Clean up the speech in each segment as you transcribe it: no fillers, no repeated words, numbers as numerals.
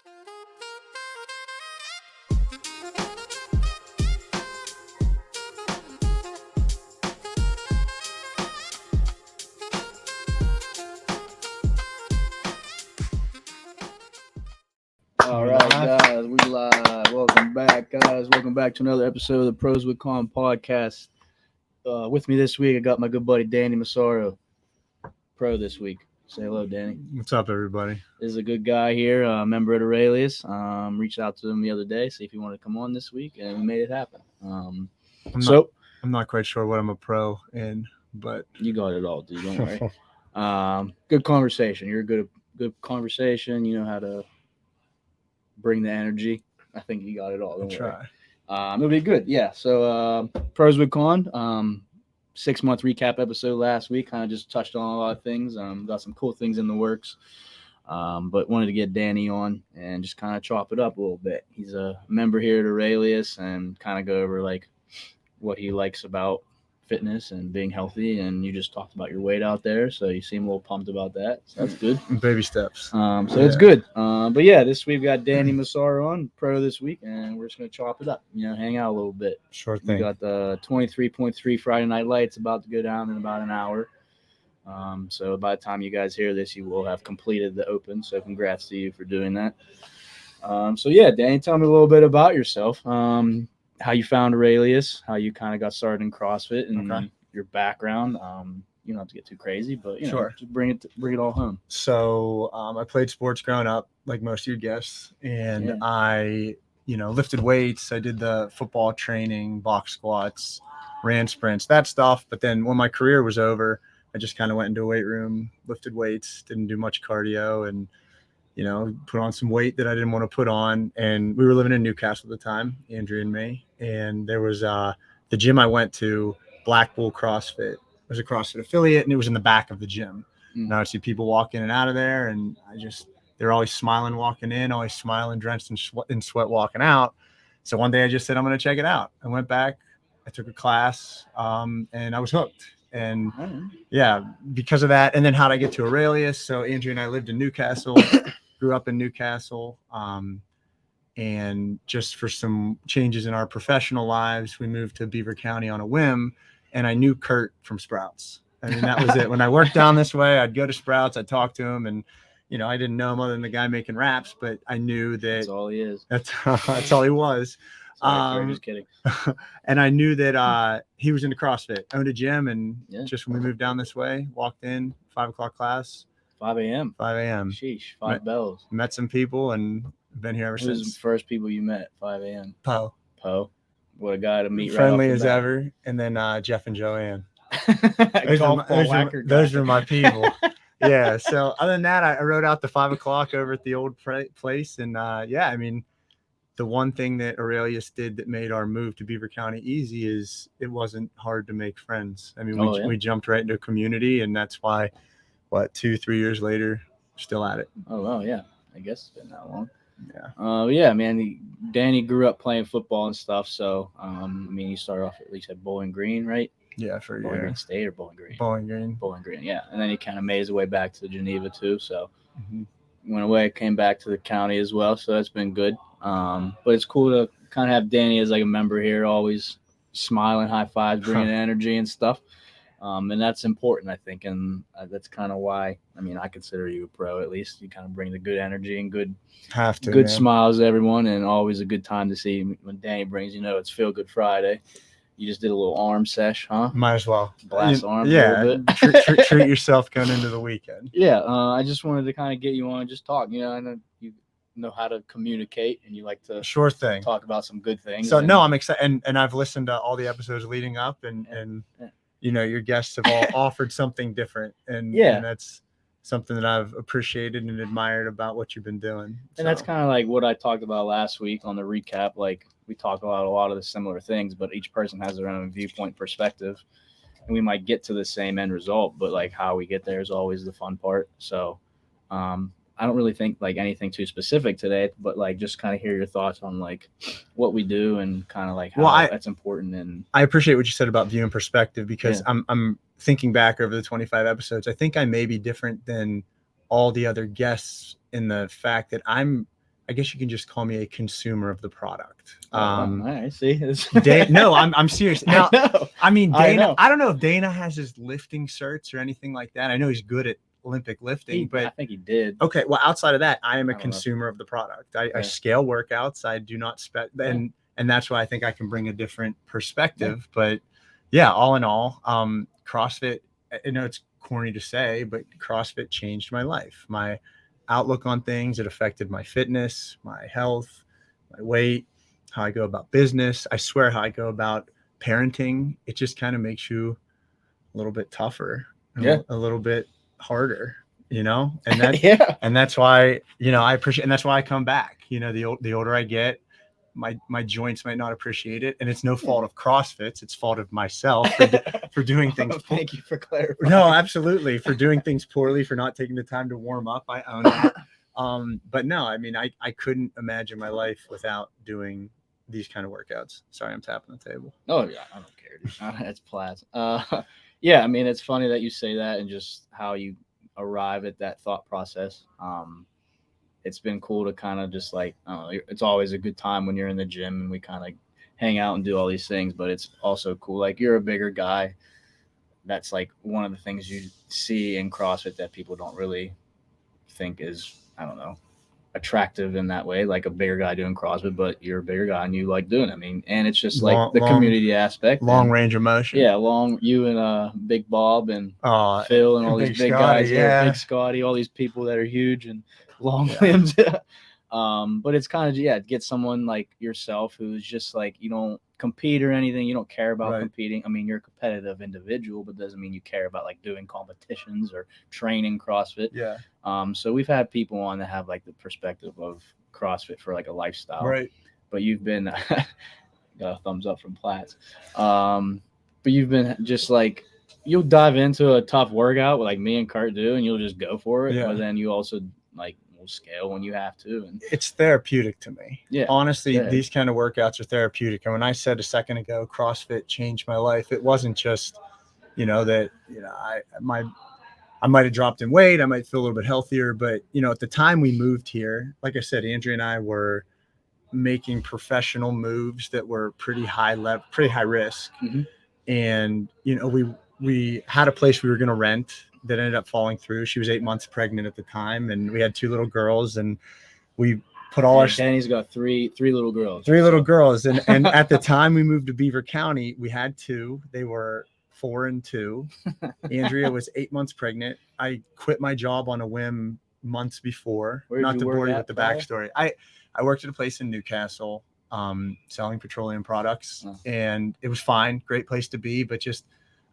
All right, guys, we live. Welcome back, guys. Welcome back to another episode of the Pros with Con podcast. With me this week, I got my good buddy Danny Massaro, pro this week. Say hello, Danny. What's up, everybody? This is a good guy here, a member of Aurelius. Reached out to him the other day, see if he wanted to come on this week, and we made it happen. I'm not quite sure what I'm a pro in, but you got it all, dude. Don't worry. Good conversation. You're good conversation. You know how to bring the energy. I think you got it all. Don't worry. Try. It'll be good. Yeah. So Pros with Con, 6-month recap episode last week. Kind of just touched on a lot of things. Got some cool things in the works. But wanted to get Danny on and just kind of chop it up a little bit. He's a member here at Aurelius and kind of go over like what he likes about fitness and being healthy. And you just talked about your weight out there, so you seem a little pumped about that. So that's good. Baby steps. It's good. But yeah, this week we've got Danny Massaro on, pro this week, and we're just gonna chop it up. Hang out a little bit. Sure We thing. got the 23.3 Friday Night Lights about to go down in about an hour. So by the time you guys hear this, you will have completed the Open. So congrats to you for doing that. So yeah, Danny, tell me a little bit about yourself. How you found Aurelius, how you kind of got started in CrossFit, and your background. You don't have to get too crazy, but Sure. just bring it all home. So I played sports growing up, like most of your guests, and Yeah. I, lifted weights. I did the football training, box squats, ran sprints, that stuff. But then when my career was over, I just kind of went into a weight room, lifted weights, didn't do much cardio, and put on some weight that I didn't want to put on. And we were living in Newcastle at the time, Andrew and me. And there was the gym I went to, Black Bull CrossFit. It was a CrossFit affiliate, and it was in the back of the gym. Mm. And I would see people walk in and out of there, and they're always smiling walking in, always smiling, drenched in sweat walking out. So one day I just said, I'm going to check it out. I went back, I took a class, and I was hooked. And yeah, because of that. And then how'd I get to Aurelius? So Andrew and I lived in Newcastle, grew up in Newcastle. And just for some changes in our professional lives, we moved to Beaver County on a whim. And I knew Kurt from Sprouts. I mean, that was it. When I worked down this way, I'd go to Sprouts, I'd talk to him, and I didn't know him other than the guy making wraps, but I knew that That's all he is. that's all he was. Sorry, Kurt, just kidding. And I knew that he was into CrossFit, owned a gym, and just when we moved down this way, walked in, 5 o'clock class. 5 a.m. 5 a.m. Sheesh, 5 bells. Met some people and been here ever Who was since. the first people you met at 5 a.m.? Poe. What a guy to meet. Friendly right as ever. And then Jeff and Joanne. Those Those are my people. Yeah. So other than that, I rode out to 5 o'clock over at the old place. And I mean, the one thing that Aurelius did that made our move to Beaver County easy is it wasn't hard to make friends. I mean, we jumped right into a community, and that's why, 2-3 years later, still at it. Oh, well, yeah. I guess it's been that long. Yeah. Yeah, man. Danny grew up playing football and stuff. So, I mean, you started off at least at Bowling Green, right? Yeah, for a Bowling year. Green State or Bowling Green? Bowling Green. Bowling Green, yeah. And then he kind of made his way back to Geneva, too. So, went away, came back to the county as well. So, that's been good. But it's cool to kind of have Danny as like a member here, always smiling, high fives, bringing energy and stuff. And that's important, I think. And that's kind of why, I mean, I consider you a pro, at least. You kind of bring the good energy and good smiles to everyone, and always a good time to see when Danny brings, it's Feel Good Friday. You just did a little arm sesh, huh? Might as well. Blast arms a little bit. Treat yourself going into the weekend. Yeah, I just wanted to kind of get you on and just talk. I know you know how to communicate, and you like to sure thing talk about some good things. So no, I'm excited, and I've listened to all the episodes leading up, and your guests have all offered something different, and that's something that I've appreciated and admired about what you've been doing. And that's kind of like what I talked about last week on the recap. Like, we talk about a lot of the similar things, but each person has their own viewpoint perspective, and we might get to the same end result, but like how we get there is always the fun part. So I don't really think like anything too specific today, but like just kind of hear your thoughts on like what we do and kind of like how that's important. And I appreciate what you said about view and perspective, because I'm thinking back over the 25 episodes. I think I may be different than all the other guests in the fact that I'm I guess you can just call me a consumer of the product. All right, see, No, I'm serious. Now, I know. I mean, I Dana, know. I don't know if Dana has his lifting certs or anything like that. I know he's good at Olympic lifting, I but think he did. okay. Well, outside of that, I am a I don't know. consumer of the product. I Yeah. scale workouts. I do not and that's why I think I can bring a different perspective. But yeah, all in all, CrossFit, I know it's corny to say, but CrossFit changed my life. My outlook on things. It affected my fitness, my health, my weight, how I go about business. I swear how I go about parenting. It just kind of makes you a little bit tougher, a little bit harder, and that, and that's why, I appreciate, and that's why I come back. The older I get, my joints might not appreciate it, and it's no fault of CrossFit's, it's fault of myself for doing things. Thank you for clarifying. No, absolutely, for doing things poorly, for not taking the time to warm up. I own that. But no, I mean, I couldn't imagine my life without doing these kind of workouts. Sorry, I'm tapping the table. Oh yeah, I don't care, dude. It's Platts. Yeah, I mean, it's funny that you say that and just how you arrive at that thought process. It's been cool to kind of just like, I don't know, it's always a good time when you're in the gym and we kind of hang out and do all these things, but it's also cool. Like, you're a bigger guy. That's like one of the things you see in CrossFit that people don't really think is, I don't know, attractive in that way, like a bigger guy doing CrossFit, but you're a bigger guy and you like doing it. I mean, and it's just like the community aspect, long range of motion. Yeah, you and Big Bob and Phil and all these big guys, Big Scotty, all these people that are huge and long limbs. But it's kind of get someone like yourself who's just like, you don't compete or anything, you don't care about competing. I mean, you're a competitive individual, but doesn't mean you care about like doing competitions or training CrossFit. Yeah. So we've had people on that have like the perspective of CrossFit for like a lifestyle. Right. But you've been got a thumbs up from Platts. But you've been just like, you'll dive into a tough workout like me and Kurt do, and you'll just go for it. Yeah. But then you also like will scale when you have to. And it's therapeutic to me. Yeah. Honestly, these kind of workouts are therapeutic. And when I said a second ago, CrossFit changed my life, it wasn't just, that, I might have dropped in weight. I might feel a little bit healthier, but at the time we moved here, like I said, Andrea and I were making professional moves that were pretty high level, pretty high risk. Mm-hmm. And, we had a place we were going to rent that ended up falling through. She was 8 months pregnant at the time, and we had 2 little girls, and we put all Danny's got three little girls. 3 little girls. And at the time we moved to Beaver County, we had 2. They were 4 and 2. Andrea was 8 months pregnant. I quit my job on a whim months before. Not to bore you with the backstory. I worked at a place in Newcastle, selling petroleum products, and it was fine. Great place to be, but just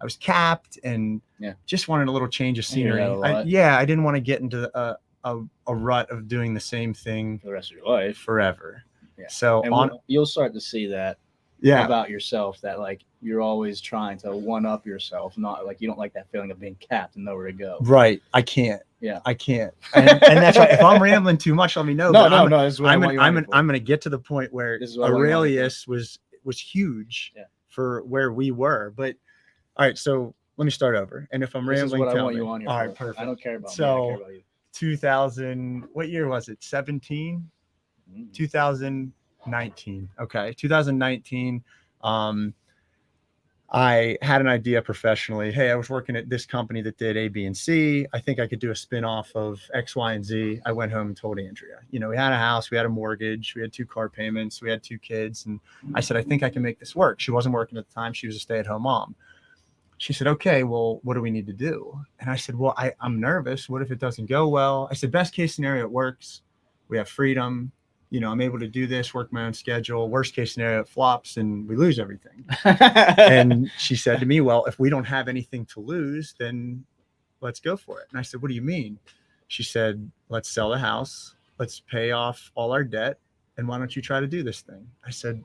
I was capped and just wanted a little change of scenery. I didn't want to get into a rut of doing the same thing for the rest of your life forever. Yeah. So you'll start to see that about yourself, that like you're always trying to one up yourself, not like you don't like that feeling of being capped and nowhere to go. Right. I can't. Yeah. I can't. And that's right. If I'm rambling too much, let me know. No. I'm going to get to the point where Aurelius was huge for where we were. But all right, so let me start over. And if I'm rambling, I want you on here. All right, perfect. I don't care about me. I care about you. 2000, what year was it? 17? 2019. Okay. 2019. I had an idea professionally. Hey, I was working at this company that did A, B, and C. I think I could do a spin-off of X, Y, and Z. I went home and told Andrea, we had a house, we had a mortgage, we had 2 car payments, we had 2 kids. And I said, I think I can make this work. She wasn't working at the time. She was a stay-at-home mom. She said, okay, well, what do we need to do? And I said, well, I'm nervous. What if it doesn't go well? I said, best case scenario, it works. We have freedom. I'm able to do this, work my own schedule. Worst case scenario, it flops and we lose everything. And she said to me, well, if we don't have anything to lose, then let's go for it. And I said, what do you mean? She said, let's sell the house. Let's pay off all our debt. And why don't you try to do this thing? I said,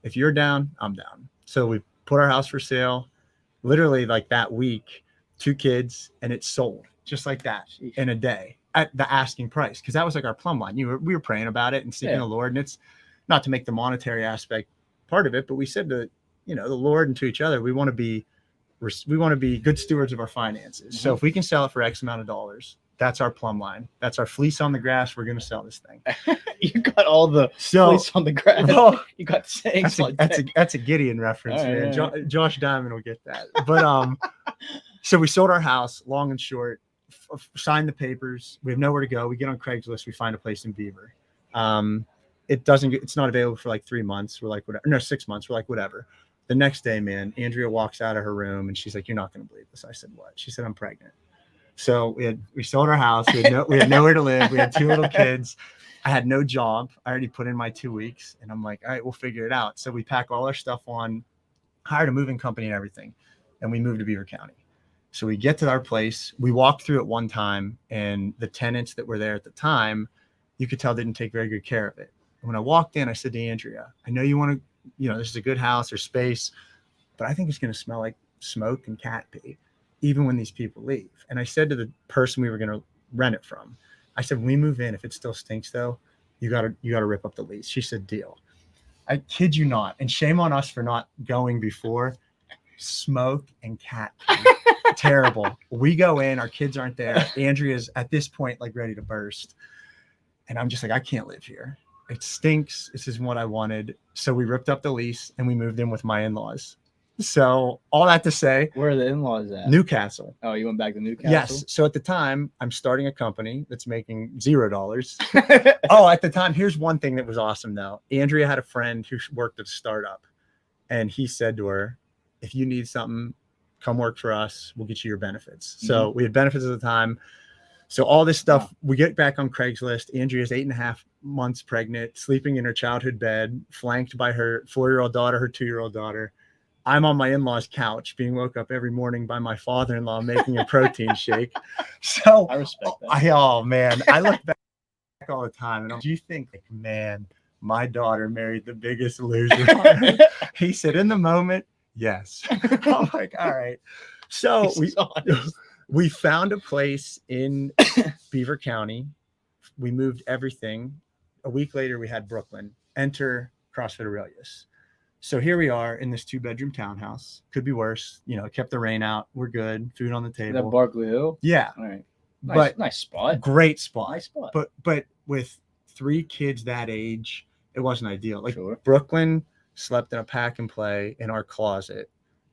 if you're down, I'm down. So we put our house for sale. Literally like that week, 2 kids, and it sold just like that in a day at the asking price. Cause that was like our plumb line. We were praying about it and seeking the Lord, and it's not to make the monetary aspect part of it, but we said to, the Lord and to each other, we want to be good stewards of our finances. Mm-hmm. So if we can sell it for X amount of dollars, That's our plumb line. That's our fleece on the grass. We're going to sell this thing. You got all the So fleece on the grass. well, You got the sayings that's a Gideon reference, All right, man. all right. Josh Diamond will get that. But so we sold our house, long and short, signed the papers. We have nowhere to go. We get on Craigslist. We find a place in Beaver. It's not available for like 3 months. We're like, whatever. No, 6 months. We're like, whatever. The next day, man, Andrea walks out of her room and she's like, "You're not going to believe this." I said, "What?" She said, "I'm pregnant." So we sold our house. We had nowhere to live. We had 2 little kids. I had no job. I already put in my 2 weeks, and I'm like, all right, we'll figure it out. So we pack all our stuff on, hired a moving company and everything, and we moved to Beaver County. So we get to our place. We walked through it one time, and the tenants that were there at the time, you could tell didn't take very good care of it. And when I walked in, I said to Andrea, "I know you want to, this is a good house or space, but I think it's going to smell like smoke and cat pee, even when these people leave." And I said to the person we were going to rent it from, I said, "When we move in, if it still stinks though, you gotta rip up the lease." She said, "Deal." I kid you not. And shame on us for not going before. Smoke and cat pee. Terrible. We go in, our kids aren't there. Andrea's at this point like ready to burst. And I'm just like, I can't live here. It stinks. This isn't what I wanted. So we ripped up the lease and we moved in with my in-laws. So all that to say, Where are the in-laws at? Newcastle. Oh, you went back to Newcastle? Yes. So at the time, I'm starting a company that's making $0. Oh, at the time, here's one thing that was awesome though. Andrea had a friend who worked at a startup, and he said to her, "If you need something, come work for us. We'll get you your benefits." So we had benefits at the time. So all this stuff, we get back on Craigslist. Andrea's 8.5 months pregnant, sleeping in her childhood bed, flanked by her 4-year-old daughter, her 2-year-old daughter. I'm on my in-laws' couch being woke up every morning by my father-in-law making a protein shake. So I respect that. oh man, I look back all the time and do you think, like, man, my daughter married the biggest loser? He said, in the moment, yes. I'm like, all right. So we found a place in Beaver County. We moved everything. A week later, we had Brooklyn. Enter CrossFit Aurelius. So here we are in this 2-bedroom townhouse. Could be worse. Kept the rain out. We're good. Food on the table. That Barkley Hill? Yeah. All right. Nice spot. Great spot. Nice spot. But with 3 kids that age, it wasn't ideal. Like Sure. Brooklyn slept in a pack and play in our closet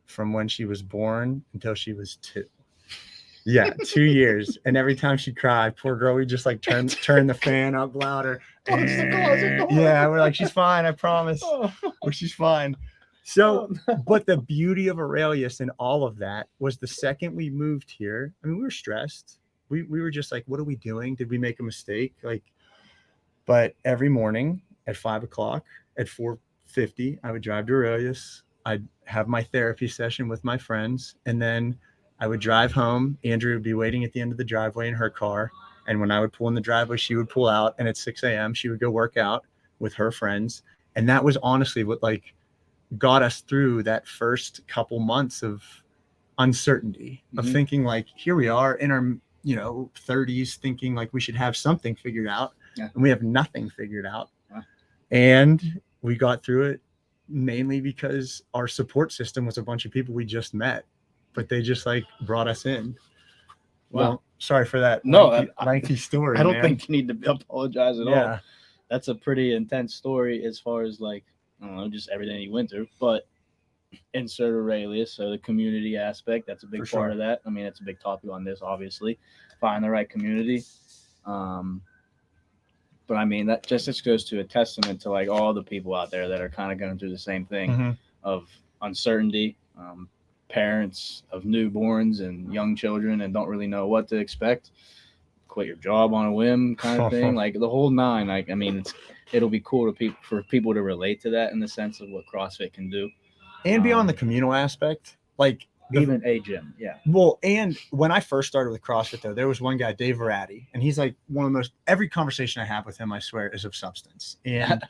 from when she was born until she was 2. Yeah, 2 years. And every time she cried, poor girl, we just like turn the fan up louder. Close the closet door. Yeah, we're like, she's fine, I promise. She's fine. So, but the beauty of Aurelius and all of that was the second we moved here, I mean, we were stressed. We were just like, what are we doing? Did we make a mistake? But every morning at 5 o'clock, at 4:50, I would drive to Aurelius. I'd have my therapy session with my friends, and then I would drive home. Andrea would be waiting at the end of the driveway in her car. And when I would pull in the driveway, she would pull out. And at 6 a.m., she would go work out with her friends. And that was honestly what got us through that first couple months of uncertainty, of thinking here we are in our, 30s, thinking we should have something figured out. Yeah. And we have nothing figured out. Wow. And we got through it mainly because our support system was a bunch of people we just met. But they just brought us in. Wow. Well, sorry for that. No, lengthy story. I don't think you need to apologize at all. That's a pretty intense story as far as I don't know, just everything you went through. But insert Aurelius, so the community aspect, that's a big part of that. I mean, it's a big topic on this, obviously. Find the right community. But I mean, that just goes to a testament to all the people out there that are kind of going through the same thing of uncertainty. Parents of newborns and young children and don't really know what to expect, quit your job on a whim kind of thing, the whole 9. I mean, it'll be cool for people to relate to that in the sense of what CrossFit can do, and beyond the communal aspect, even a gym. Yeah. Well, and when I first started with CrossFit though, there was one guy, Dave Verratti, and he's one of the most. Every conversation I have with him, I swear, is of substance. And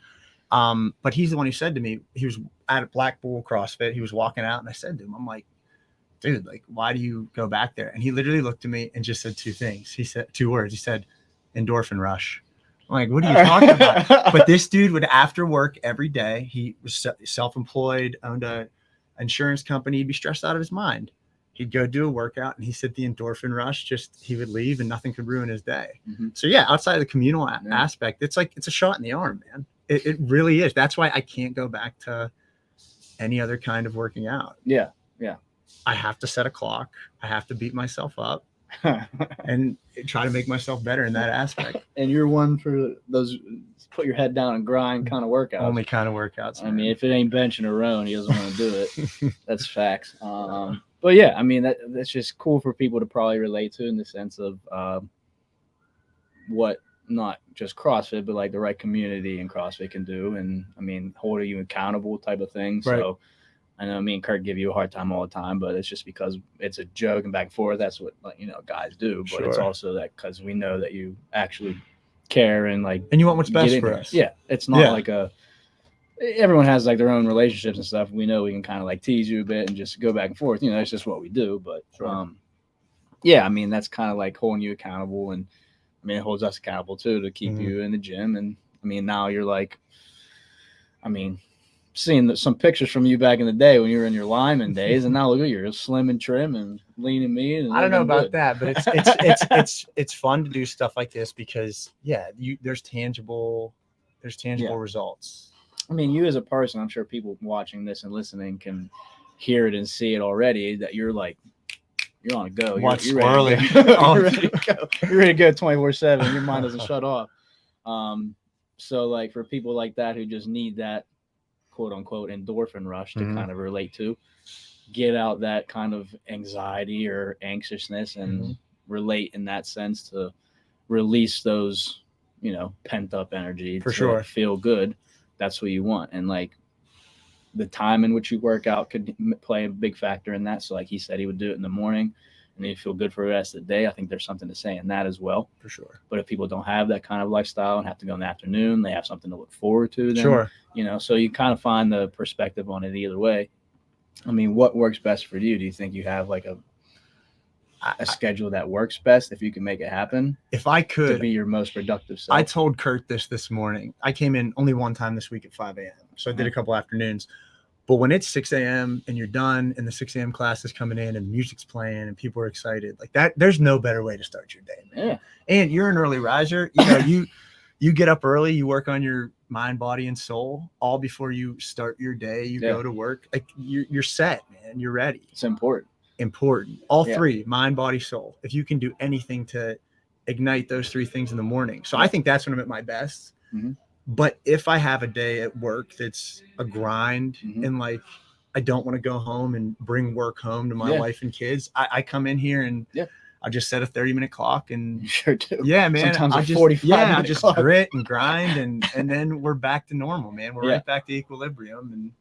but he's the one who said to me, he was at Black Bull CrossFit. He was walking out, and I said to him, I'm like, dude, why do you go back there? And he literally looked at me and just said 2 things. He said 2 words. He said, endorphin rush. I'm like, what are you talking about? But this dude would, after work every day, he was self-employed, owned a insurance company, he'd be stressed out of his mind. he'd go do a workout, and he said the endorphin rush, just he would leave and nothing could ruin his day. Mm-hmm. So yeah, outside of the communal aspect, it's like it's a shot in the arm, man. It really is. That's why I can't go back to any other kind of working out. Yeah. I have to set a clock. I have to beat myself up and try to make myself better in that aspect. And you're one for those put your head down and grind kind of workouts. Only kind of workouts. I mean, if it ain't benching or rowing, he doesn't want to do it. That's facts. But yeah, I mean, that's just cool for people to probably relate to in the sense of what not just CrossFit, but like the right community in CrossFit can do. And I mean, holding you accountable type of thing. Right. So I know me and Kurt give you a hard time all the time, but it's just because it's a joke and back and forth. That's what, like, you know, guys do. But it's also that because we know that you actually care and like, and you want what's best for us. Yeah. It's not like everyone has like their own relationships and stuff. We know we can kind of like tease you a bit and just go back and forth. You know, that's just what we do. But yeah, I mean, that's kind of like holding you accountable. And I mean, it holds us accountable too to keep you in the gym. And I mean, now you're like, I mean, seeing some pictures from you back in the day when you were in your lineman days, and now look at you, you're slim and trim and lean and mean. And I don't know about that, but it's fun to do stuff like this because there's tangible results. I mean, you as a person, I'm sure people watching this and listening can hear it and see it already that you're like, you're on a go. You're ready to go. You're ready to go. You're ready to go 24/7. Your mind doesn't shut off. So like for people like that who just need that quote unquote endorphin rush to kind of relate to, get out that kind of anxiety or anxiousness and relate in that sense to release those, you know, pent up energy for to sure feel good. That's what you want. And like the time in which you work out could play a big factor in that. So like he said, he would do it in the morning and you feel good for the rest of the day. I think there's something to say in that as well. For sure. But if people don't have that kind of lifestyle and have to go in the afternoon, they have something to look forward to. Then, you know, so you kind of find the perspective on it either way. I mean, what works best for you? Do you think you have like a schedule that works best if you can make it happen? If I could to be your most productive self. I told Kurt this morning. I came in only one time this week at 5 a.m. So I did a couple afternoons. But when it's 6 a.m. and you're done and the 6 a.m. class is coming in and music's playing and people are excited like that, there's no better way to start your day, man. Yeah. And you're an early riser. You know, you get up early, you work on your mind, body, and soul all before you start your day. You go to work. Like you're set, man. You're ready. It's important. All three, mind, body, soul. If you can do anything to ignite those three things in the morning. So I think that's when I'm at my best. Mm-hmm. But if I have a day at work that's a grind and like I don't want to go home and bring work home to my wife and kids, I come in here and I just set a 30-minute clock and you sure do. Yeah, man. Sometimes I a just 45 I just clock. grit and grind and then we're back to normal, man. We're right back to equilibrium. And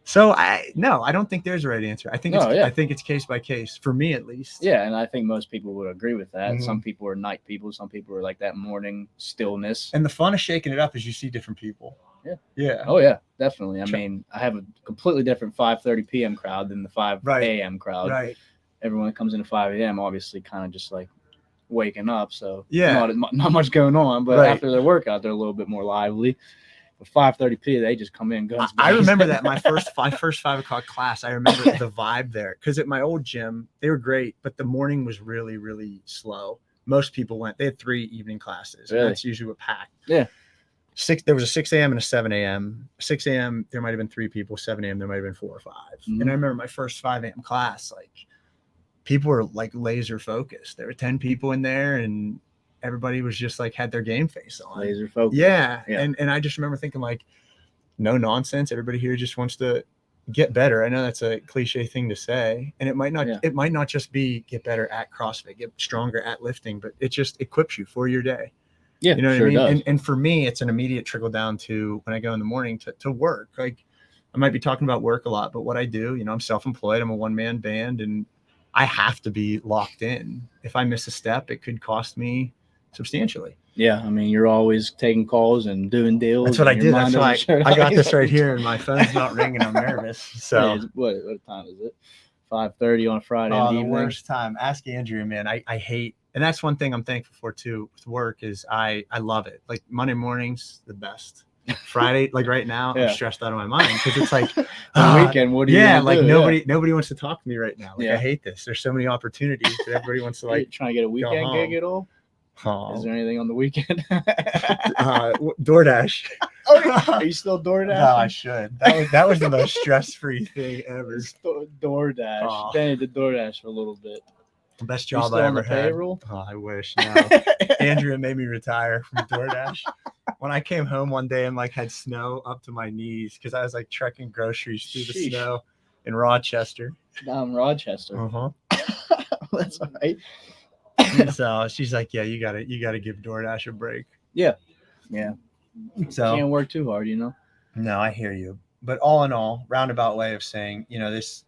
so I don't think there's a right answer. I think it's case by case for me at least. Yeah, and I think most people would agree with that. Some people are night people, some people are like that morning stillness. And the fun of shaking it up is you see different people. Yeah. Yeah. Oh yeah, definitely. I mean, I have a completely different 5:30 p.m. crowd than the 5 a.m. crowd. Right. Everyone that comes in at 5 a.m. obviously kind of just like waking up, so not much going on. But after their workout, they're a little bit more lively. But 5:30 p.m. they just come in guns. I remember that my first 5 o'clock class. I remember the vibe there because at my old gym they were great, but the morning was really, really slow. Most people went. They had 3 evening classes. Really? And that's usually what packed. Yeah. There was a 6 a.m. and a 7 a.m. 6 a.m. there might have been 3 people. 7 a.m. there might have been 4 or 5. And I remember my first 5 a.m. class, like people were like laser focused. There were 10 people in there and everybody was just like had their game face on. Laser focus. Yeah. And I just remember thinking like, no nonsense. Everybody here just wants to get better. I know that's a cliche thing to say. And it might not just be get better at CrossFit, get stronger at lifting, but it just equips you for your day. Yeah. You know what I mean? And for me, it's an immediate trickle down to when I go in the morning to work. Like I might be talking about work a lot, but what I do, you know, I'm self-employed. I'm a one-man band and I have to be locked in. If I miss a step, it could cost me substantially. Yeah, I mean, you're always taking calls and doing deals. That's what I did. That's why I got this right here, and my phone's not ringing. I'm nervous. So, what time is it? 5:30 on a Friday evening. The worst time. Ask Andrew, man. I hate, and that's one thing I'm thankful for too with work is I love it. Like Monday mornings, the best. Friday, like right now, Yeah. I'm stressed out of my mind because it's like The weekend, what do you yeah, gonna like do? nobody wants to talk to me right now. Like I Yeah. hate this. There's so many opportunities that everybody wants to Are you like. trying to get a weekend gig home. at all? Is there anything on the weekend? DoorDash. Are you still DoorDash? No, I should. That was the most stress-free thing ever. DoorDash. Oh. Danny did DoorDash for a little bit. Best Are you job still I on the ever had. payroll? Oh, I wish. No. Andrea made me retire from DoorDash. When I came home one day and like had snow up to my knees because I was like trekking groceries through the Sheesh. snow in Rochester. Down Rochester. Uh-huh. That's all right. So she's like, yeah, you gotta give DoorDash a break. Yeah. So Can't work too hard, you know. no, I hear you. But all in all, roundabout way of saying, this,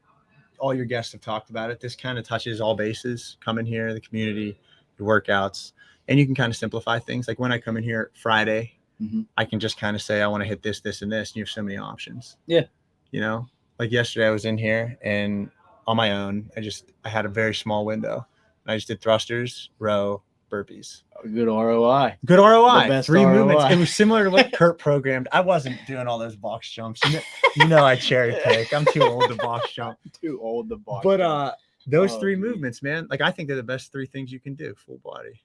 all your guests have talked about it. This kind of touches all bases. Come in here, the community, your workouts, and you can kind of simplify things. Like when I come in here Friday, I can just kind of say, I want to hit this, this, and this. And you have so many options. Yeah. Like yesterday I was in here and on my own, I had a very small window. I just did thrusters, row, burpees. Good ROI. Good ROI. The best 3 movements. ROI. It was similar to what Kurt programmed. I wasn't doing all those box jumps. I cherry pick. I'm too old to box jump. Too old to box. But those Oh, 3 geez. movements, man, like I think they're the best 3 things you can do. Full body.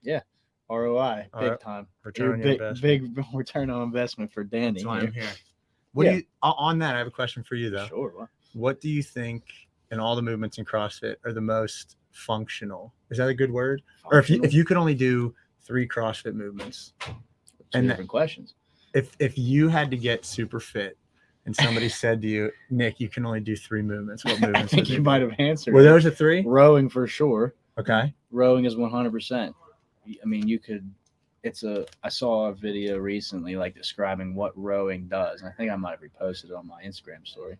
ROI, big Alright. time. Return on your investment. Big return on investment for Danny. That's why here. I'm here. What do you on that? I have a question for you though. Sure. Well, What do you think in all the movements in CrossFit are the most functional? Is that a good word? Or if you could only do 3 CrossFit movements, Two and different questions. if you had to get super fit and somebody said to you, Nick, you can only do 3 movements, what I movements think would you they might be? have answered. Were those the 3? Rowing for sure. Okay. Rowing is 100%. I mean, you could. I saw a video recently like describing what rowing does. And I think I might have reposted it on my Instagram story,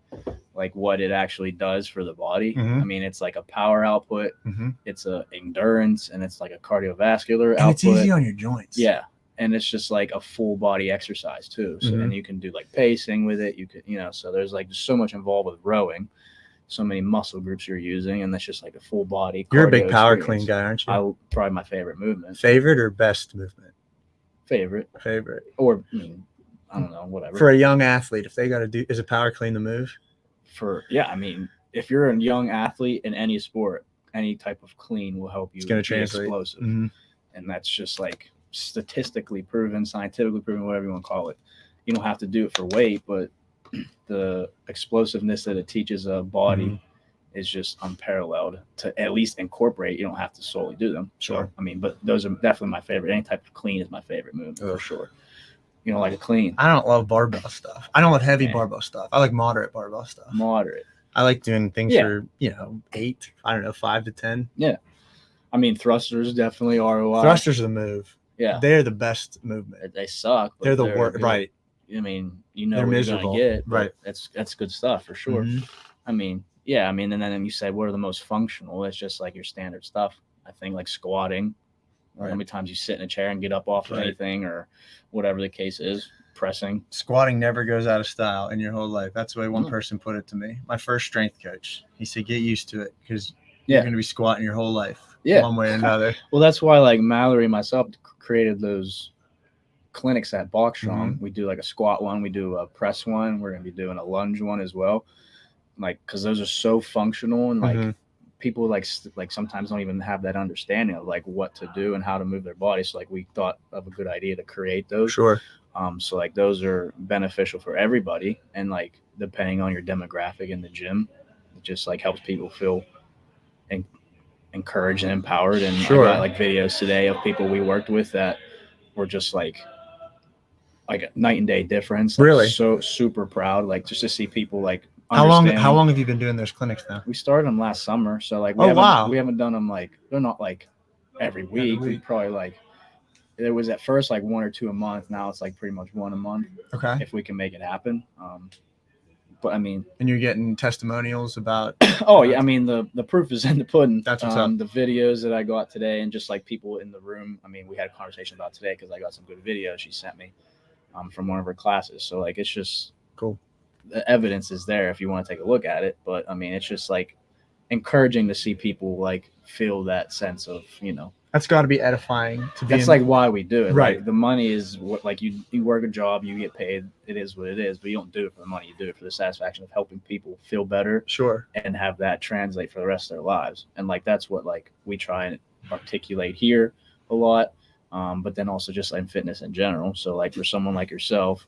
like what it actually does for the body. Mhm. I mean, it's like a power output, Mm-hmm. it's a endurance, and it's like a cardiovascular And output. it's easy on your joints. Yeah. And it's just like a full body exercise too. So, Mhm. and you can do like pacing with it. You could, so there's like so much involved with rowing, so many muscle groups you're using, and that's just like a full body. You're a big cardio power experience. clean guy, aren't you? Probably my favorite movement. Favorite or best movement? Favorite. Or I don't know, whatever. For a young athlete, if they got to do, is a power clean the move? I mean, if you're a young athlete in any sport, any type of clean will help you. It's going to be translate. explosive, Mhm. and that's just like statistically proven, scientifically proven, whatever you want to call it. You don't have to do it for weight, but the explosiveness that it teaches a body Mhm. is just unparalleled. To at least incorporate, you don't have to solely do them. Sure. So, I mean, but those are definitely my favorite. Any type of clean is my favorite move for sure. Like a clean. I don't love barbell stuff. I don't love heavy Yeah. barbell stuff. I like moderate barbell stuff. Moderate. I like doing things Yeah. for 8. I don't know, 5 to 10. I mean, thrusters definitely ROI. Thrusters are the move. Yeah. They're the best movement. They suck. But They're the worst. good. Right. I mean, They're what miserable. you're gonna get. Right. That's good stuff for sure. Mhm. I mean, yeah. I mean, and then you said what are the most functional? It's just like your standard stuff. I think like squatting. Or how many times you sit in a chair and get up off of Right. anything or whatever the case is. Pressing. Squatting never goes out of style in your whole life. That's the way one Mm. person put it to me. My first strength coach. He said, get used to it because Yeah. you're going to be squatting your whole life. Yeah. One way or another. Well, that's why like Mallory and myself created those clinics at Box Strong. Mm-hmm. We do like a squat one, we do a press one, we're gonna be doing a lunge one as well. Like, because those are so functional and like Mhm. people like sometimes don't even have that understanding of like what to do and how to move their body. So like we thought of a good idea to create those. Sure. So like those are beneficial for everybody, and like depending on your demographic in the gym, it just like helps people feel encouraged and empowered. And Sure. I got like videos today of people we worked with that were just like a night and day difference. Like, Really? so super proud, like just to see people like How long understanding. have you been doing those clinics now? We started them last summer, so like Oh, wow. we haven't done them like they're not like every week. We probably like there was at first like 1 or 2 a month. Now it's like pretty much 1 a month Okay. if we can make it happen. But I mean, And you're getting testimonials about. oh yeah, I mean the proof is in the pudding. That's what's up. The videos that I got today and just like people in the room. I mean, we had a conversation about today because I got some good videos she sent me from one of her classes. So like it's just Cool. The evidence is there if you want to take a look at it. But I mean, it's just like encouraging to see people like feel that sense of That's got to be edifying to be. That's like why we do it. Right. Like, the money is what, like, you work a job, you get paid. It is what it is. But you don't do it for the money. You do it for the satisfaction of helping people feel better sure. and have that translate for the rest of their lives. And like that's what like we try and articulate here a lot. But then also just in fitness in general. So like for someone like yourself,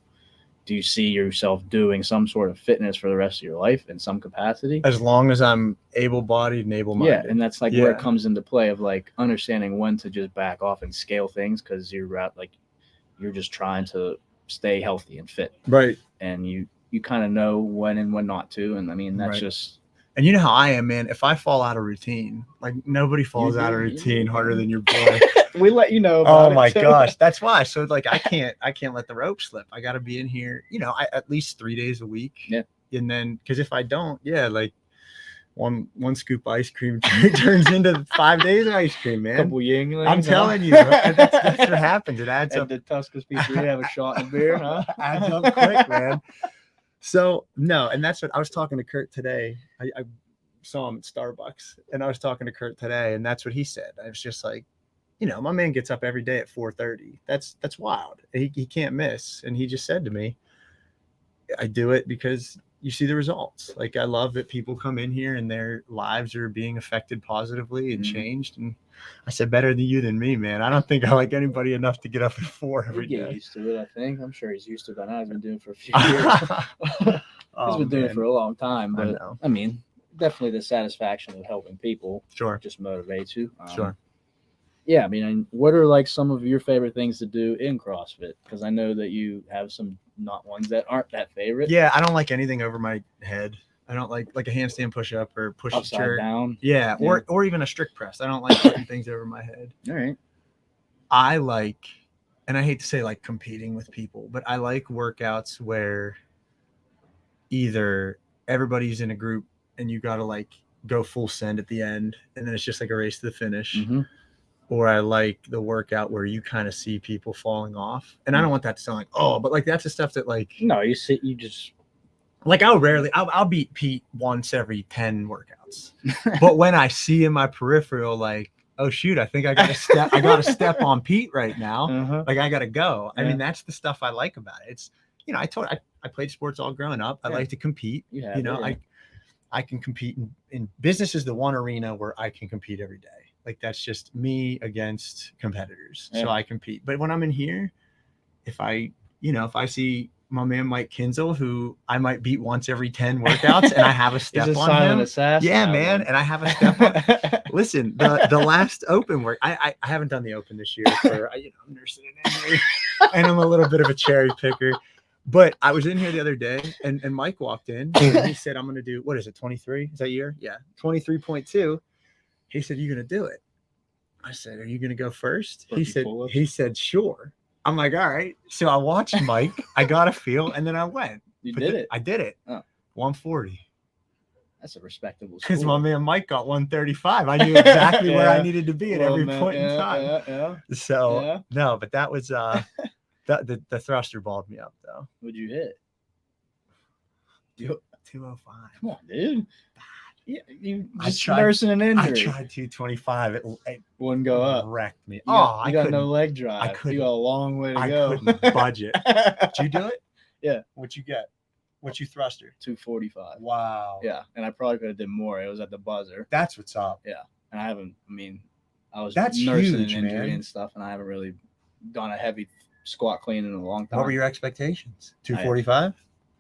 do you see yourself doing some sort of fitness for the rest of your life in some capacity? As long as I'm able-bodied and able-minded. Yeah, and that's like where it Yeah. comes into play of like understanding when to just back off and scale things because you're just trying to stay healthy and fit, Right. and you kind of know when and when not to. And I mean that's Right. just And you know how I am, man. If I fall out of routine, like nobody falls out of routine harder than your boy. we let you know. About Oh my it too. gosh, that's why. So like, I can't let the rope slip. I got to be in here, at least 3 days a week. Yeah. And then, because if I don't, like one scoop ice cream turns into 5 days of ice cream, man. Couple Yinglings, I'm telling you, that's what happens. It adds At up. the Tuscaloosa Pizzeria, have a shot in beer, huh? Adds up quick, man. So no, and that's what I was talking to Kurt today. I saw him at Starbucks, and I was talking to Kurt today, and that's what he said. I was just like, my man gets up every day at 4:30. That's wild. He can't miss. And he just said to me, I do it because you see the results. Like, I love that people come in here and their lives are being affected positively and changed. And I said, better than you than me, man. I don't think I like anybody enough to get up at 4 every Get day. used to it, I think. I'm sure he's used to it by now. He's been doing it for a few years. He's been doing it for a long time. I But know. I mean, definitely the satisfaction of helping people Sure. just motivates you. Sure. Yeah, I mean, what are like some of your favorite things to do in CrossFit? Because I know that you have some not ones that aren't that favorite. Yeah, I don't like anything over my head. I don't like a handstand push-up or push Upside jerk. down. Yeah, or even a strict press. I don't like putting things over my head. All right. I like, and I hate to say like competing with people, but I like workouts where either everybody's in a group and you got to like go full send at the end, and then it's just like a race to the finish. Mm-hmm. Or I like the workout where you kind of see people falling off. And I don't want that to sound like, oh, but like that's the stuff that like, No, you just like I'll beat Pete once every 10 workouts. But when I see in my peripheral, like, oh shoot, I think I got to step on Pete right now. Like I got to go. Yeah. I mean, that's the stuff I like about it. It's, I played sports all growing up. I like to compete. I can compete in business is the one arena where I can compete every day. Like that's just me against competitors. Yeah. So I compete. But when I'm in here, if I see my man Mike Kinzel, who I might beat once every 10 workouts, and I have a step He's a on silent him. assassin. Yeah, man. And I have a step on. Listen, the last open work, I haven't done the open this year for I'm nursing an injury, and I'm a little bit of a cherry picker. But I was in here the other day, and Mike walked in, and he said, I'm going to do, what is it, 23? Is that year? Yeah, 23.2. He said, "You're going to do it." I said, "Are you going to go first?" He said, "Sure." I'm like, all right. So I watched Mike. I got a feel, and then I went. You did it. I did it. Oh. 140. That's a respectable score. Because my man Mike got 135. I knew exactly where I needed to be at every point in time. Yeah. So no, but that was the thruster balled me up though. What'd you hit? 205. Come on, dude. Yeah, you I just tried- nursing an I injury. tried 225. It Wouldn't go up. wrecked me. You got, I you got couldn't. no leg drive. couldn't- You got a long way to I go. couldn't budget. Did you do it? Yeah. What'd you get? What'd you thruster? 245. Wow. Yeah, and I probably could have did more. It was at the buzzer, That's what's up. and I haven't. I mean, I was That's nursing huge, an injury man. and stuff, and I haven't really done a heavy squat clean in a long time. What were your expectations? 245?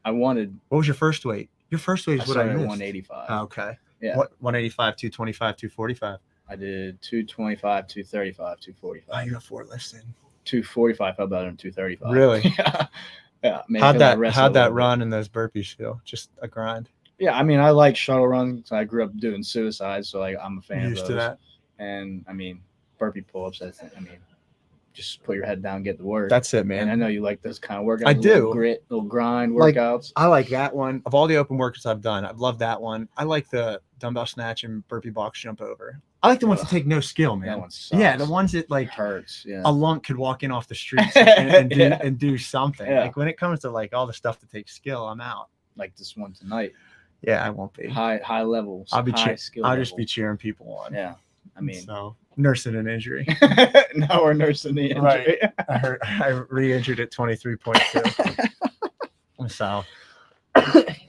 I wanted. What was your first weight? Your first weight I is what I started at missed. 185. Oh, okay. Yeah. What 185, 225, 245? I did 225, 235, 245. Oh, you got 4 lifts in. 245 felt better than 235. Really? Yeah. Maybe How'd because I wrestled that a little bit. run and those burpees feel? Just a grind. Yeah, I mean, I like shuttle runs. I grew up doing suicides, so like I'm a fan Used of to those. that. And I mean, burpee pull-ups. I mean, just put your head down, get the work. That's it, And man. I know you like those kind of workouts. I little do. Grit, little grind Like, workouts. I like that one. Of all the open workouts I've done, I've loved that one. I like the dumbbell snatch and burpee box jump over. I like the ones that take no skill, man. That one sucks. Yeah, the ones that like It hurts. Yeah. a lunk could walk in off the streets and do Yeah. and do something. Yeah. Like when it comes to like all the stuff that takes skill, I'm out. Like this one tonight. Yeah, I won't be. High levels. I'll be high skill I'll just be level. cheering people on. Yeah. I mean, so nursing an injury. Now we're nursing the injury. I re-injured at 23.2. So,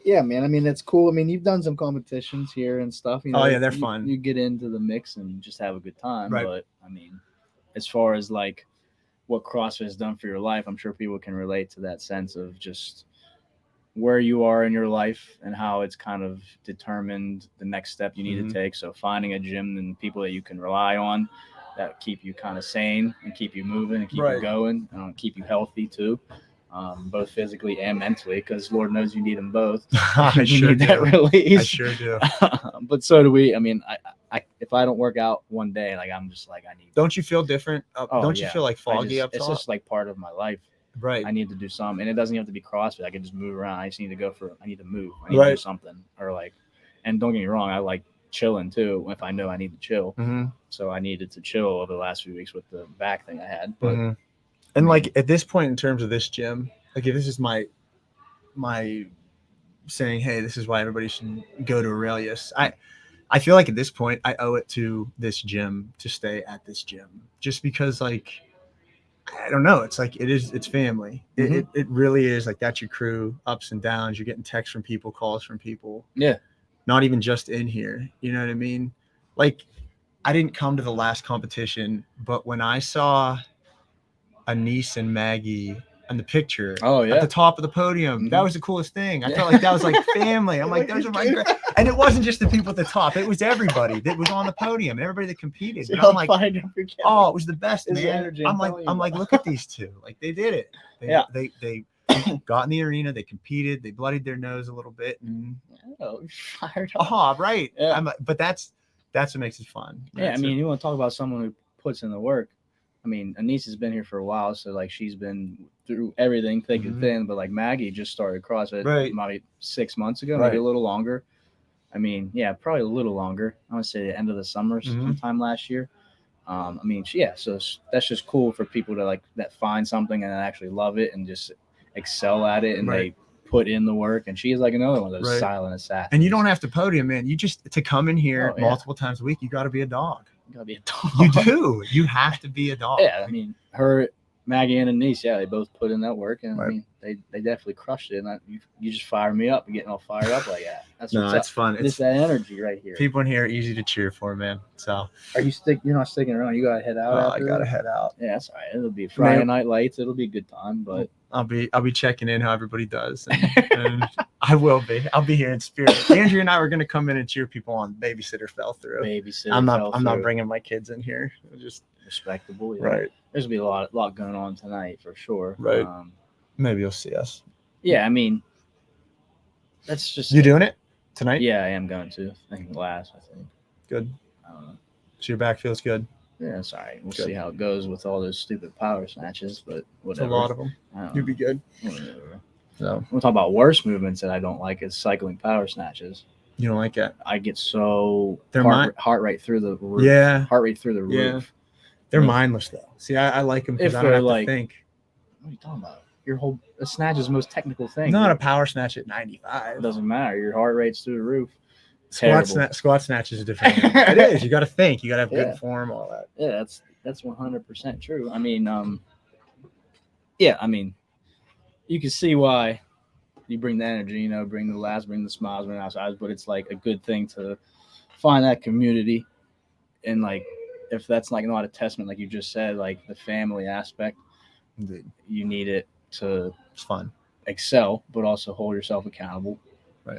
Yeah, man. I mean, that's cool. I mean, you've done some competitions here and stuff. You know, Oh, yeah, they're you- fun. You get into the mix and just have a good time. Right. But I mean, as far as like what CrossFit has done for your life, I'm sure people can relate to that sense of just where you are in your life and how it's kind of determined the next step you need Mhm. to take. So finding a gym and people that you can rely on that keep you kind of sane and keep you moving and keep you Right. going and keep you healthy too, both physically and mentally, because Lord knows you need them both. I You sure need that do. release. I sure do. But so do we. I mean, I if I don't work out one day, like I'm just like I need. Don't you feel different? Oh, Don't you yeah. feel like I foggy just- up It's top? just like part of my life. Right. I need to do something, and it doesn't have to be CrossFit. I can just move around. I just need to go for. I need to move. I need to do Right. something, or like. And don't get me wrong, I like chilling too. If I know I need to chill, Mm-hmm. so I needed to chill over the last few weeks with the back thing I had. But And like at this point in terms of this gym, like if this is my saying, hey, this is why everybody should go to Aurelius. I feel like at this point I owe it to this gym to stay at this gym, just because like I don't know, it's like it's family. Mhm. It really is like that's your crew, ups and downs. You're getting texts from people, calls from people. Yeah. Not even just in here. You know what I mean? Like I didn't come to the last competition, but when I saw Anise and Maggie in the picture Oh at yeah. the top of the podium, that Mhm. was the coolest thing. I Yeah. felt like that was like family. I'm like, Like those your are my kid. great. And it wasn't just the people at the top, it was everybody that was on the podium, everybody that competed. See But how I'm like, fired up you're getting? oh, it was the best, It's the man. energy I'm telling you I'm like, about. look at these two. Like they did it. Yeah. They got in the arena, they competed, they bloodied their nose a little bit. And Oh, you're fired up. oh, right. Yeah. But that's what makes it fun. Yeah, I That's mean, it. you want to talk about someone who puts in the work. I mean, Anise has been here for a while, so like she's been through everything thick and Mhm. thin. But like Maggie just started CrossFit Right. maybe 6 months ago, Right. maybe a little longer. I mean, yeah, probably a little longer. I want to say the end of the summer, Mhm. sometime last year. I mean, yeah, so that's just cool for people to like that find something and actually love it and just excel at it and Right. they put in the work. And she is like another one of those Right. silent assassins. And you don't have to podium, man. You just to come in here Oh, yeah. multiple times a week, you got to be a dog. You gotta be a dog. You do. You have to be a dog. Yeah, I mean, her, Maggie, and Anise, yeah, they both put in that work, and I Right. mean, they definitely crushed it. And you just fire me up and getting all fired up like that. That's No, what's it's up. fun. It's It's that energy right here. people in here are easy to cheer for, man. So Are you you're not sticking around? You gotta head out. I after gotta this? head out. Yeah, that's all right. It'll be Friday Maybe- night lights. It'll be a good time, but I'll be checking in how everybody does, and I will be. I'll be here in spirit. Andrew and I were gonna come in and cheer people on. Babysitter fell through. babysitter. I'm fell not through. bringing my kids in here. Just Respectable. Yeah. right. There's gonna be a lot going on tonight for sure. Right. Maybe you'll see us. Yeah, I mean, that's just You doing it tonight? Yeah, I am going to. I think last. I think. Good. I don't know. So your back feels good. Yeah, it's all right. We'll Good. see how it goes with all those stupid power snatches, but It's whatever. a lot of them. I don't You'll be know. good. Whatever. So We'll talk about worse movements that I don't like is cycling power snatches. you don't like that? I get so They're heart rate through the roof. Yeah. Heart rate through the Yeah. roof. They're Yeah. mindless though. See, I like them because If I don't they're have like- to think. What are you talking about? A snatch is the most technical thing. Not a dude. power snatch at It 95. doesn't matter. Your heart rate's through the roof. Terrible. Squat snatch is a different. It is. You got to think. You got to have Yeah. good form. All that. Yeah, that's 100% true. I mean, yeah, I mean, you can see why you bring the energy, bring the laughs, bring the smiles, bring the outsides, but it's like a good thing to find that community. And like, if that's like not a testament, like you just said, like the family aspect, Indeed. you need it to It's fun. excel, but also hold yourself accountable. Right.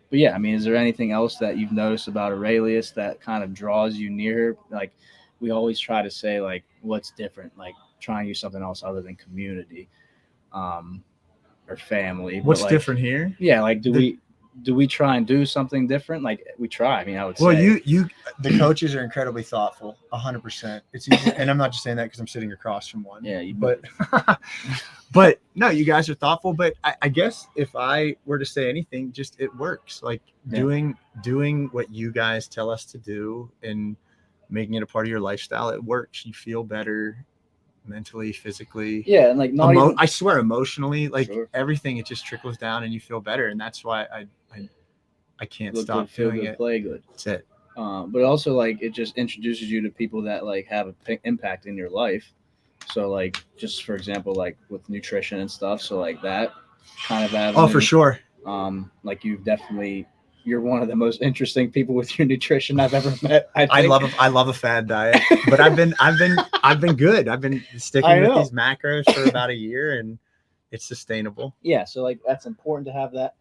But yeah, I mean, is there anything else that you've noticed about Aurelius that kind of draws you near? Like, we always try to say, like, what's different? Like, try and use something else other than community, or family. But, What's like, different here? Yeah, like, do we try and do something different? Like, we try. I mean, I would Well, say. the coaches are incredibly thoughtful. 100%. It's easy, and I'm not just saying that because I'm sitting across from one. Yeah, But no, you guys are thoughtful. But I guess if I were to say anything, just it works. Like Yeah. doing what you guys tell us to do and making it a part of your lifestyle, it works. You feel better mentally, physically. Yeah, and like not even. I swear, emotionally, like Sure. everything, it just trickles down and you feel better. And that's why I can't Look stop good, feel doing good, it. play good. That's it. But also like it just introduces you to people that like have a impact in your life. So like just for example, like with nutrition and stuff. So like that kind of Oh, for avenue. sure. Like you're one of the most interesting people with your nutrition I've ever met. I love a fad diet, but I've been good. I've been sticking with these macros for about a year, and it's sustainable. Yeah, so like that's important to have that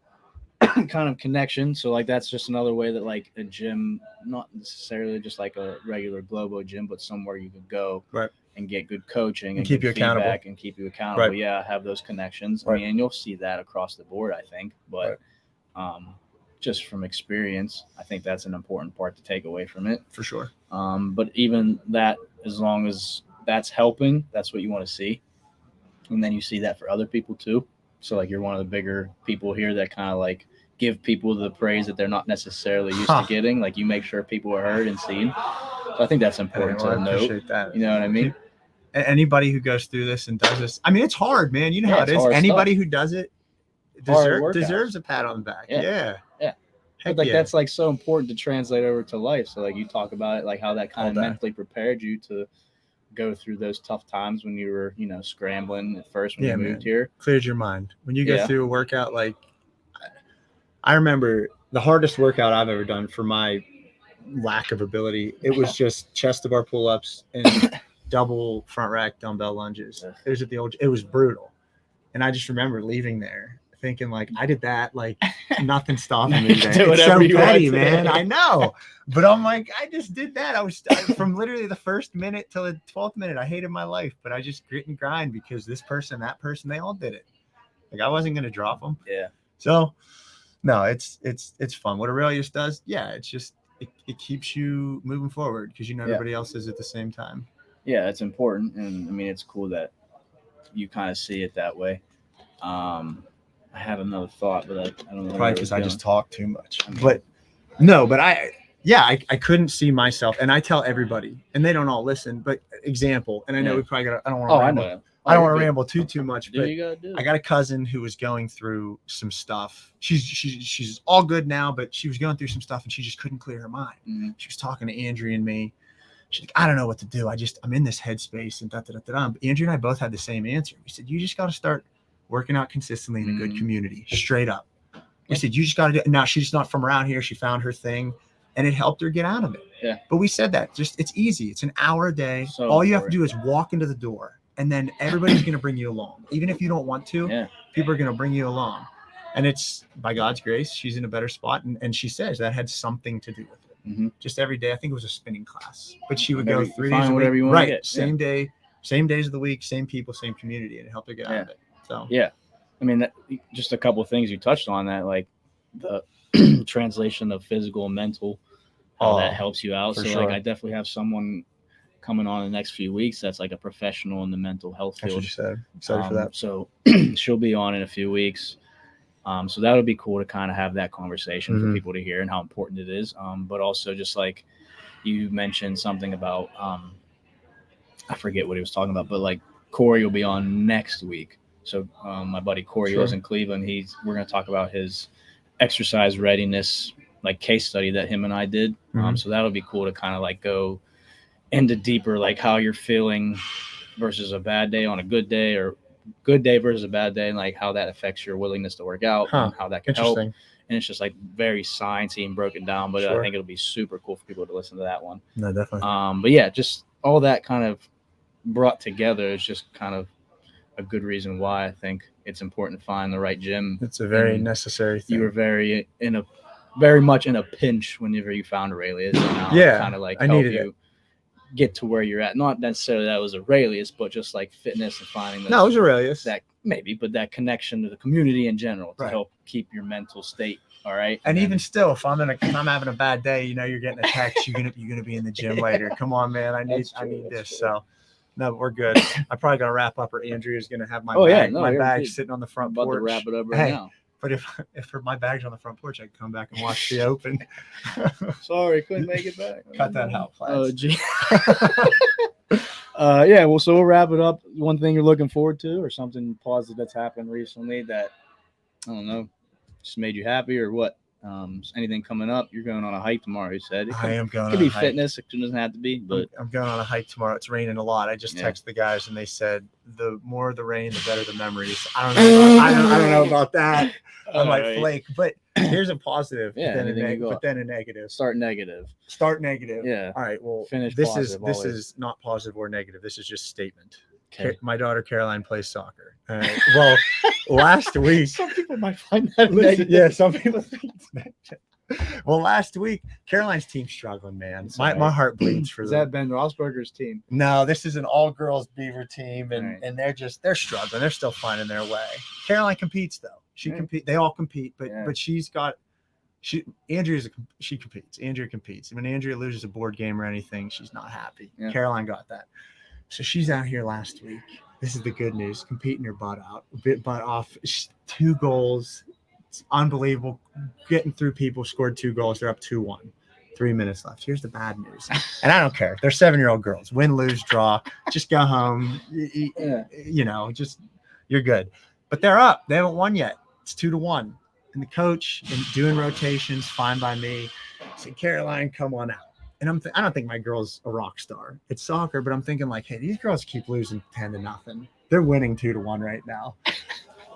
kind of connection. So like that's just another way that like a gym, not necessarily just like a regular Globo gym, but somewhere you could go Right. and get good coaching And and keep good you accountable. feedback and keep you accountable. Right. Yeah, have those connections. Right. I mean, and you'll see that across the board, I think. But just from experience, I think that's an important part to take away from it. For sure. But even that, as long as that's helping, that's what you want to see. And then you see that for other people too. So like you're one of the bigger people here that kind of like give people the praise that they're not necessarily used to getting. Like you make sure people are heard and seen. So I think that's important to note. Appreciate that. You know what I mean? Anybody who goes through this and does this, I mean, it's hard, man. You know how it is. hard Anybody stuff. who does it Hard workouts. deserves a pat on the back. Yeah. But like that's like so important to translate over to life. So like you talk about it, like how that kind of mentally prepared you to go through those tough times when you were, scrambling at first when you moved here. Clears your mind. When you go through a workout, like I remember the hardest workout I've ever done for my lack of ability. It was just chest to bar pull-ups and double front rack dumbbell lunges. It was brutal. And I just remember leaving there thinking like I did that, like nothing stopping me today. It's so petty, man. I know. But I'm like, I just did that. I was from literally the first minute till the 12th minute. I hated my life, but I just grit and grind because this person, that person, they all did it. Like I wasn't gonna drop them. Yeah. So no, it's fun. What Aurelius does, it's just it keeps you moving forward because everybody else is at the same time. Yeah, it's important, and I mean it's cool that you kind of see it that way. I had another thought, but I don't know. Probably because I just talk too much. But I couldn't see myself, and I tell everybody, and they don't all listen. But example, and I know we probably got. I don't want to. ramble. I don't want to ramble too much. But do. I got a cousin who was going through some stuff. She's all good now, but she was going through some stuff, and she just couldn't clear her mind. Mm-hmm. She was talking to Andrea and me. She's like, I don't know what to do. I'm in this headspace, and Andrea and I both had the same answer. We said, you just got to start working out consistently in a good community, straight up. We said, you just got to do it. Now she's not from around here. She found her thing and it helped her get out of it. Yeah. But we said that it's easy. It's an hour a day. So all you have to do is walk into the door and then everybody's going to bring you along. Even if you don't want to, people are going to bring you along. And it's by God's grace, she's in a better spot. And she says that had something to do with it. Mm-hmm. Just every day. I think it was a spinning class, but she would go 3 days a week. You right. Same day, same days of the week, same people, same community. And it helped her get out of it. So, I mean, just a couple of things you touched on that, like the translation of physical and mental, how that helps you out. So like, I definitely have someone coming on in the next few weeks that's like a professional in the mental health field. That's what you said. Excited for that. So she'll be on in a few weeks. So that would be cool to kind of have that conversation for people to hear and how important it is. But also just like you mentioned something about, I forget what he was talking about, but like Corey will be on next week. So my buddy Corey lives in Cleveland. We're going to talk about his exercise readiness, like case study that him and I did. So that'll be cool to kind of like go into deeper, like how you're feeling versus a bad day on a good day, or good day versus a bad day, and like how that affects your willingness to work out and how that can help. And it's just like very sciencey and broken down, but I think it'll be super cool for people to listen to that one. No, definitely. But yeah, just all that kind of brought together is just kind of a good reason why I think it's important to find the right gym. It's a very necessary thing. You were very much in a pinch whenever you found Aurelius. Kind of like help you get to where you're at. Not necessarily that it was Aurelius, but just like fitness and finding those, no, it was Aurelius. That maybe, but that connection to the community in general to help keep your mental state. All right. And even still, if I'm having a bad day, you're getting a text, you're gonna be in the gym later. Come on, man. I need this. True. So no, we're good. I probably gotta wrap up, or Andrea's gonna have my bag sitting on the front porch. About to wrap it up now. But if my bag's on the front porch, I can come back and watch the Open. Sorry, couldn't make it back. Cut that out, Plats. Oh, gee. Well, so we'll wrap it up. One thing you're looking forward to, or something positive that's happened recently that, I don't know, just made you happy, or what? Anything coming up? You're going on a hike tomorrow, you said. I am going It could on be a hike. fitness. It doesn't have to be, but I'm going on a hike tomorrow. It's raining a lot. I just Yeah. texted the guys and they said the more the rain, the better the memories. I don't know about that. I might Alright. flake, but here's a positive, Yeah, anything you got. but then a negative. Start negative. Start negative. Yeah. All right. Well, Finish this positive is always. not positive or negative. This is just statement. Okay. My daughter Caroline plays soccer. Well, last week. Some people might find that Listen, negative. yeah, some people think it's negative. Well, last week Caroline's team's struggling, man. It's My alright. heart bleeds for Is them. that Ben Rossberger's team? No, this is an all-girls Beaver team, and Alright. and they're struggling. They're still finding their way. Caroline competes though. She Yeah. compete. They all compete, but Yeah. but she competes. Andrea competes. When Andrea loses a board game or anything, she's not happy. Yeah. Caroline got that. So she's out here last week. This is the good news. Competing her butt out, butt off. 2 goals. It's unbelievable. Getting through people. Scored 2 goals. They're up 2-1. 3 minutes left. Here's the bad news. And I don't care. They're 7-year-old girls. Win, lose, draw. Just go home. Yeah. You know, just you're good. But they're up. They haven't won yet. It's 2-1. And the coach and doing rotations, fine by me. Said, Caroline, come on out. And I don't think my girl's a rock star. It's soccer, but I'm thinking like, hey, these girls keep losing 10-0. They're winning 2-1 right now.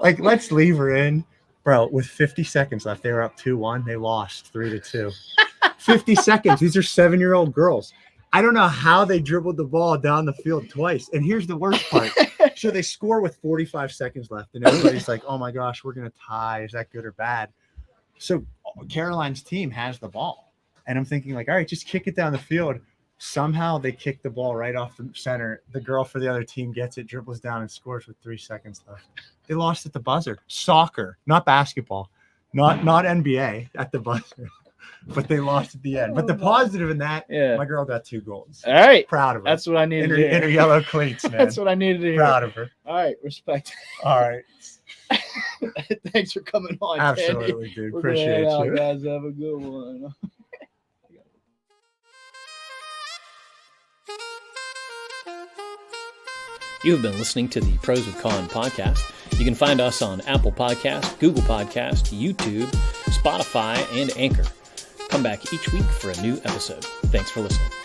Like, let's leave her in. Bro, with 50 seconds left, they were up 2-1. They lost 3-2. 50 seconds. These are 7-year-old girls. I don't know how they dribbled the ball down the field twice. And here's the worst part. So they score with 45 seconds left, and everybody's like, oh my gosh, we're going to tie. Is that good or bad? So Caroline's team has the ball. And I'm thinking, like, all right, just kick it down the field. Somehow they kick the ball right off the center. The girl for the other team gets it, dribbles down, and scores with 3 seconds left. They lost at the buzzer. Soccer, not basketball, not NBA at the buzzer. But they lost at the end. But the positive in that, Yeah. my girl got 2 goals. All right. Proud of her. That's what I needed in her, to hear. in her yellow cleats, man. That's what I needed to hear. Proud of her. All right. Respect. All right. Thanks for coming on. Danny. Absolutely, dude. We're gonna Appreciate head out, you. guys. Have a good one. You have been listening to the Pros with Con podcast. You can find us on Apple Podcast, Google Podcast, YouTube, Spotify, and Anchor. Come back each week for a new episode. Thanks for listening.